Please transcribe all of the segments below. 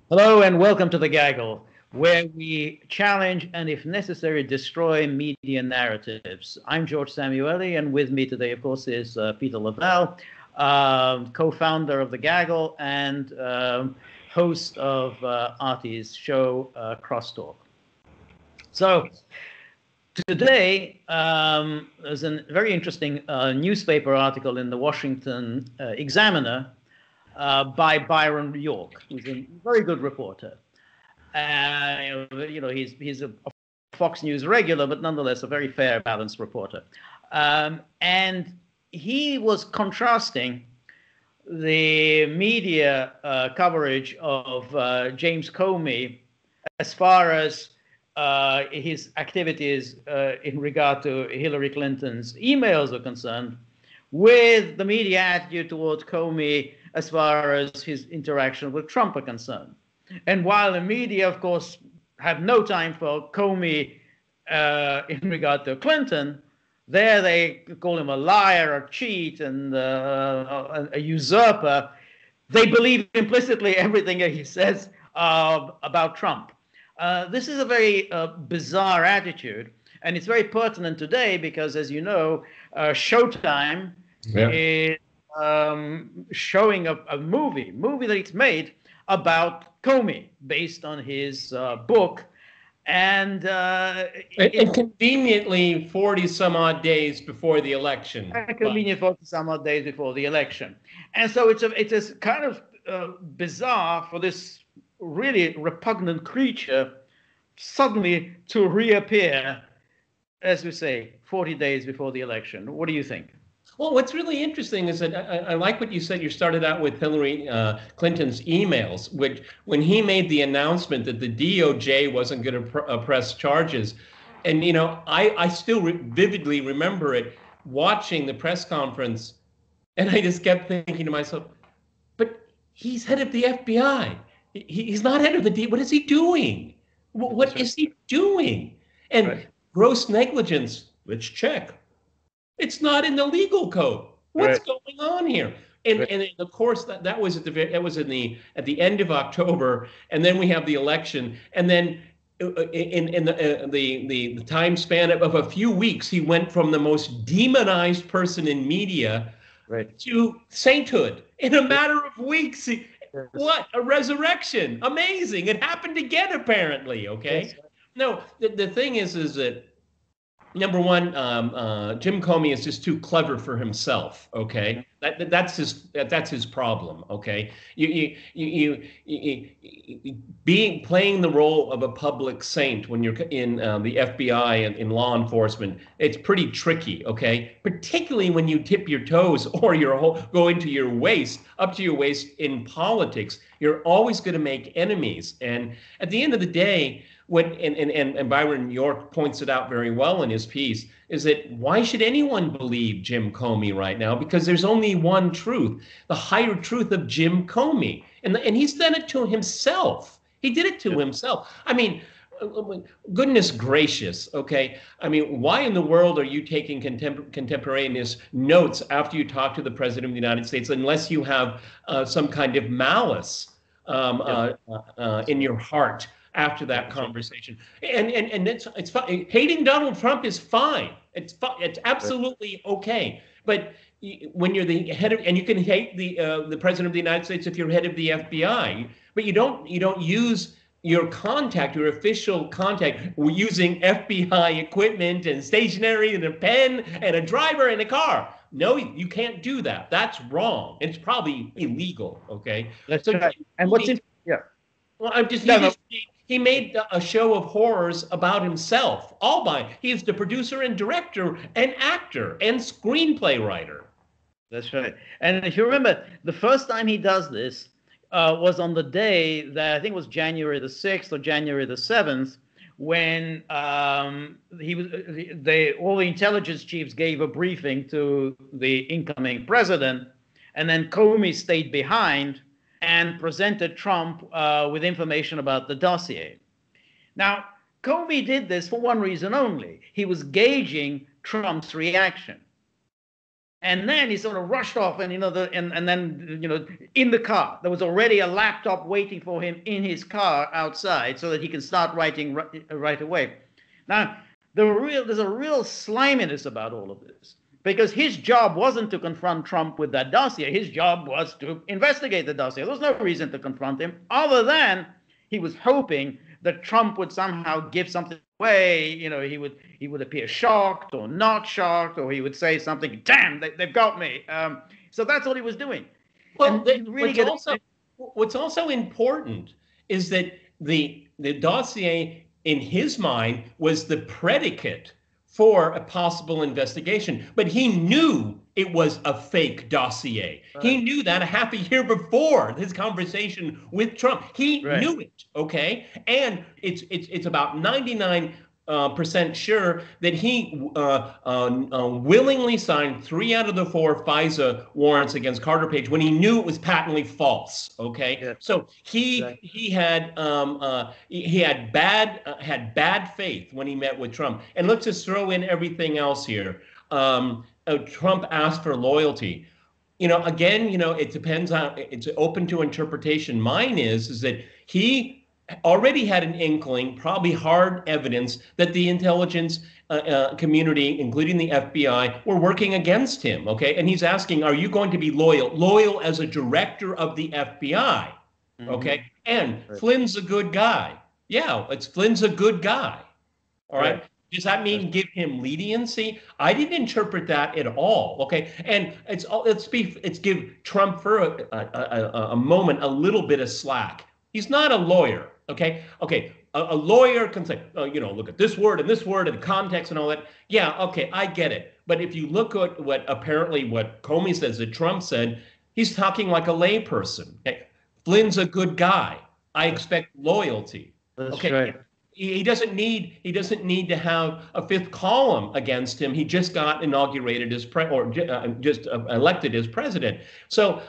Hello and welcome to The Gaggle, where we challenge and, if necessary, destroy media narratives. I'm George Szamuely, and with me today, of course, is Peter Lavelle, co-founder of The Gaggle and host of Artie's show, Crosstalk. So today, there's a very interesting newspaper article in the Washington Examiner by Byron York, who's a very good reporter. He's a Fox News regular, but nonetheless a very fair, balanced reporter. And he was contrasting the media coverage of James Comey as far as his activities in regard to Hillary Clinton's emails are concerned, with the media attitude towards Comey as far as his interaction with Trump are concerned. And while the media, of course, have no time for Comey in regard to Clinton, there they call him a liar, a cheat, and a usurper. They believe implicitly everything he says about Trump. This is a very bizarre attitude, and it's very pertinent today because, as you know, Showtime is showing a movie that it's made about Comey based on his book. And conveniently 40 some odd days before the election. Convenient 40 some odd days before the election. And so it's a kind of bizarre for this really repugnant creature suddenly to reappear, as we say, 40 days before the election. What do you think? Well, what's really interesting is that I like what you said. You started out with Hillary Clinton's emails, which when he made the announcement that the DOJ wasn't going to press charges. And, I still vividly remember it, watching the press conference. And I just kept thinking to myself, but he's head of the FBI. He's not head of the DOJ. What is he doing? What is he doing? And gross negligence, let's check. It's not in the legal code. What's going on here? And of course that was at the end of October, and then we have the election, and then in the time span of a few weeks, he went from the most demonized person in media to sainthood in a matter of weeks. What a resurrection! Amazing! It happened again, apparently. Okay. Yes. No, the thing is that. Number one, Jim Comey is just too clever for himself. Okay, that's his problem. Okay, playing the role of a public saint when you're in the FBI and in law enforcement, it's pretty tricky. Okay, particularly when you tip your toes or go into your waist, up to your waist in politics, you're always going to make enemies. And at the end of the day, and Byron York points it out very well in his piece, is that why should anyone believe Jim Comey right now? Because there's only one truth, the higher truth of Jim Comey. And he's done it to himself. He did it to himself. I mean, goodness gracious, okay? I mean, why in the world are you taking contemporaneous notes after you talk to the President of the United States unless you have some kind of malice in your heart after that conversation? And it's fine. Hating Donald Trump is fine. It's absolutely okay. But when you're the head of, and you can hate the President of the United States if you're head of the FBI, but you don't use your contact, your official contact, using FBI equipment and stationery and a pen and a driver and a car. No, you can't do that. That's wrong. It's probably illegal. Okay. That's right. And what's in? Yeah. Well, I'm just. He made a show of horrors about himself. He is the producer and director and actor and screenplay writer. That's right. And if you remember, the first time he does this was on the day that I think was January the 6th or January the 7th, when all the intelligence chiefs gave a briefing to the incoming president, and then Comey stayed behind and presented Trump with information about the dossier. Now, Comey did this for one reason only. He was gauging Trump's reaction. And then he sort of rushed off, and and then in the car there was already a laptop waiting for him in his car outside, so that he can start writing right away. Now, there's a real sliminess about all of this, because his job wasn't to confront Trump with that dossier. His job was to investigate the dossier. There was no reason to confront him, other than he was hoping that Trump would somehow give something away. He would appear shocked or not shocked, or he would say something, damn, they've got me. So that's what he was doing. Well, what's also important is that the dossier in his mind was the predicate for a possible investigation, but he knew it was a fake dossier. Right. He knew that a half a year before his conversation with Trump. He knew it, okay? And it's about 99% sure that he willingly signed 3 out of the 4 FISA warrants against Carter Page when he knew it was patently false. Okay, yeah. So he had bad faith when he met with Trump. And let's just throw in everything else here. Trump asked for loyalty. Again, it depends on. It's open to interpretation. Mine is that he already had an inkling, probably hard evidence, that the intelligence community, including the FBI, were working against him, okay? And he's asking, are you going to be loyal as a director of the FBI, okay? And Flynn's a good guy. Yeah, Flynn's a good guy, all right? Does that mean give him leniency? I didn't interpret that at all, okay? And let's give Trump for a moment a little bit of slack. He's not a lawyer. Okay. A lawyer can say, look at this word and the context and all that. Yeah. Okay. I get it. But if you look at what Comey says that Trump said, he's talking like a layperson. Okay. Flynn's a good guy. I expect loyalty. That's okay. Right. He doesn't need to have a 5th column against him. He just got inaugurated as elected as president. So,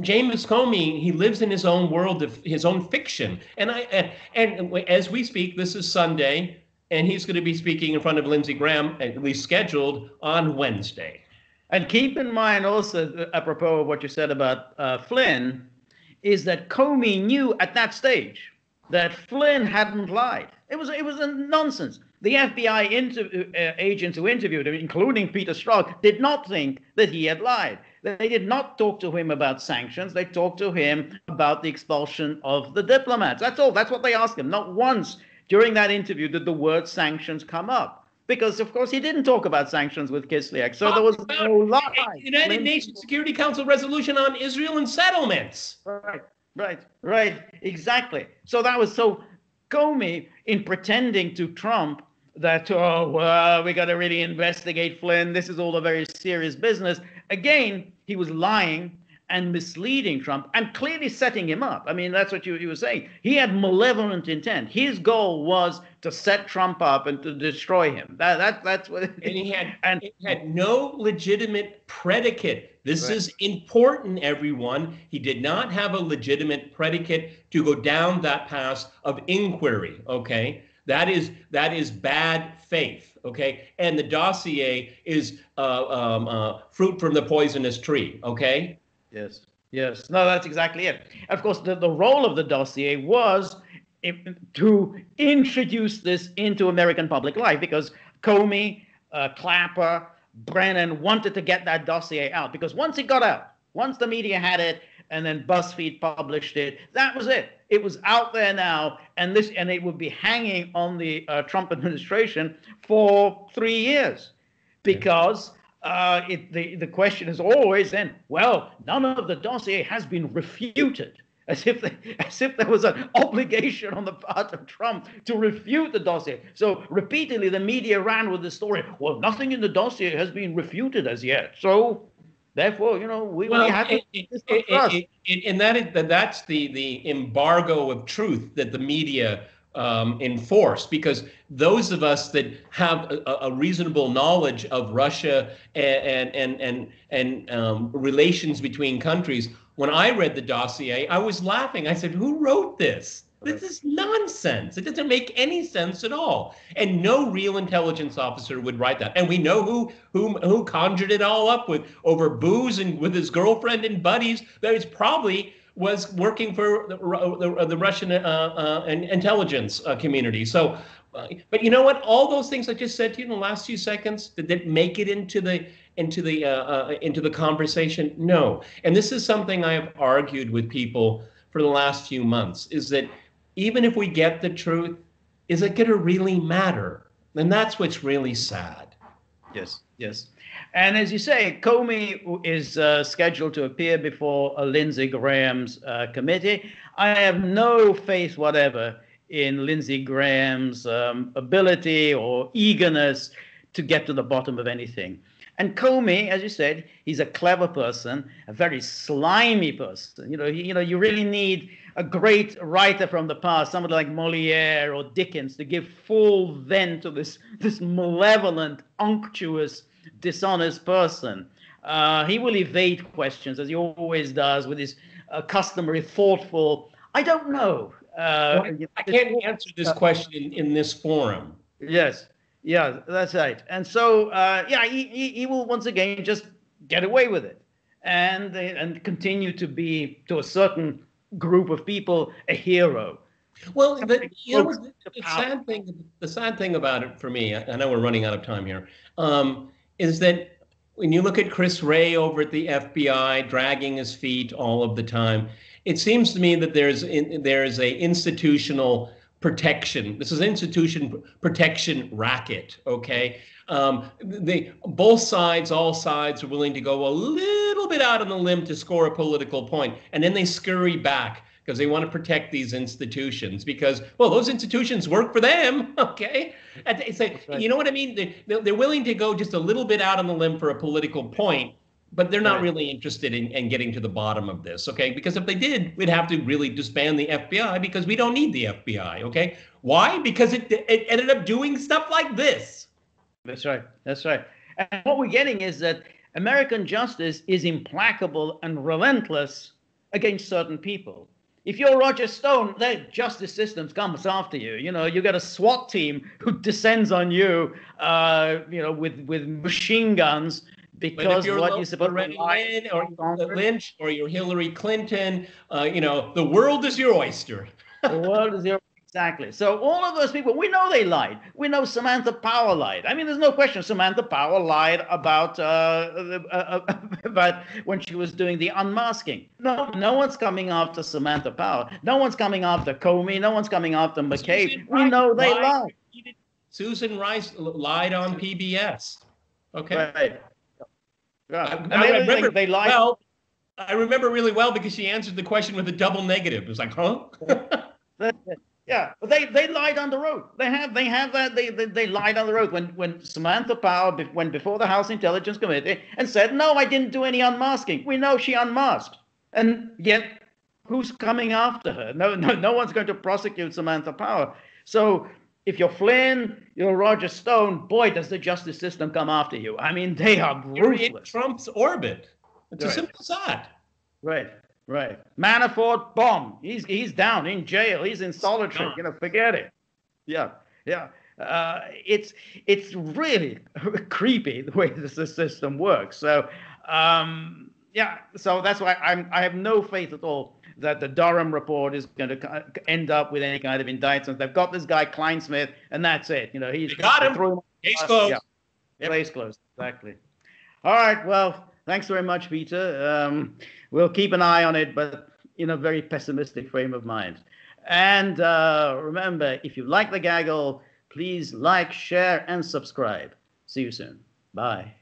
James Comey, he lives in his own world of his own fiction. And as we speak, this is Sunday, and he's going to be speaking in front of Lindsey Graham, at least scheduled, on Wednesday. And keep in mind also, apropos of what you said about Flynn, is that Comey knew at that stage that Flynn hadn't lied. It was a nonsense. The FBI agents who interviewed him, including Peter Strzok, did not think that he had lied. They did not talk to him about sanctions. They talked to him about the expulsion of the diplomats. That's all. That's what they asked him. Not once during that interview did the word sanctions come up. Because, of course, he didn't talk about sanctions with Kislyak. So there was no lie. United Nations Security Council resolution on Israel and settlements. Right. Exactly. So that was so Comey, in pretending to Trump that, we got to really investigate Flynn. This is all a very serious business. Again, he was lying and misleading Trump and clearly setting him up. I mean, that's what you were saying. He had malevolent intent. His goal was to set Trump up and to destroy him. That's what. And he had no legitimate predicate. This is important, everyone. He did not have a legitimate predicate to go down that path of inquiry. Okay. That is bad faith, okay? And the dossier is fruit from the poisonous tree, okay? Yes. No, that's exactly it. Of course, the role of the dossier was to introduce this into American public life, because Comey, Clapper, Brennan wanted to get that dossier out, because once it got out, once the media had it, and then BuzzFeed published it, that was it. It was out there now, and it would be hanging on the Trump administration for 3 years, because the question is always then, well, none of the dossier has been refuted, as if there was an obligation on the part of Trump to refute the dossier. So repeatedly, the media ran with the story, well, nothing in the dossier has been refuted as yet. So therefore, we have to. And that's the embargo of truth that the media enforce, because those of us that have a reasonable knowledge of Russia and relations between countries, when I read the dossier, I was laughing. I said, "Who wrote this? This is nonsense. It doesn't make any sense at all. And no real intelligence officer would write that. And we know who conjured it all up with over booze and with his girlfriend and buddies. That is probably was working for the Russian intelligence community. So, but you know what? All those things I just said to you in the last few seconds that make it into the conversation. No, and this is something I have argued with people for the last few months. Is that even if we get the truth, is it going to really matter? And that's what's really sad. Yes, yes. And as you say, Comey is scheduled to appear before Lindsey Graham's committee. I have no faith whatever in Lindsey Graham's ability or eagerness to get to the bottom of anything. And Comey, as you said, he's a clever person, a very slimy person. You really need a great writer from the past, somebody like Molière or Dickens, to give full vent to this malevolent, unctuous, dishonest person. He will evade questions, as he always does, with his customary thoughtful, I don't know. I can't answer this question in this forum. Yes. Yeah, that's right. And so, he will once again just get away with it and continue to be, to a certain group of people, a hero. Well, the sad thing about it for me, I know we're running out of time here, is that when you look at Chris Wray over at the FBI dragging his feet all of the time, it seems to me that there's a institutional protection. This is institution protection racket. Okay, all sides are willing to go a little bit out on the limb to score a political point, and then they scurry back because they want to protect these institutions because, well, those institutions work for them. Okay, it's like, you know what I mean? They're willing to go just a little bit out on the limb for a political point, but they're not really interested in getting to the bottom of this, okay? Because if they did, we'd have to really disband the FBI because we don't need the FBI, okay? Why? Because it ended up doing stuff like this. That's right. That's right. And what we're getting is that American justice is implacable and relentless against certain people. If you're Roger Stone, the justice system comes after you. You got a SWAT team who descends on you, with machine guns. Because what you're supposed to Lynn or Lynch or you're Hillary Clinton, the world is your oyster. The world is your exactly. So all of those people, we know they lied. We know Samantha Power lied. I mean, there's no question Samantha Power lied about when she was doing the unmasking. No one's coming after Samantha Power. No one's coming after Comey. No one's coming after McCabe. We know they lied. Susan Rice lied on PBS. Okay. Right. Yeah. I remember really well because she answered the question with a double negative. It was like, huh? Yeah, but they lied on the road. They have that. They lied on the road when Samantha Power went before the House Intelligence Committee and said, no, I didn't do any unmasking. We know she unmasked, and yet who's coming after her? No one's going to prosecute Samantha Power. So if you're Flynn, you're Roger Stone, boy, does the justice system come after you. I mean, they are ruthless. You're in Trump's orbit. It's as simple as that. Right. Manafort, bomb. He's down in jail. He's in solitary. Forget it. Yeah. It's really creepy the way the system works. So, so that's why I have no faith at all that the Durham report is going to end up with any kind of indictment. They've got this guy Kleinsmith, and that's it. They got him. Case closed. Case closed. Exactly. All right. Well, thanks very much, Peter. We'll keep an eye on it, but in a very pessimistic frame of mind. And remember, if you like the gaggle, please like, share, and subscribe. See you soon. Bye.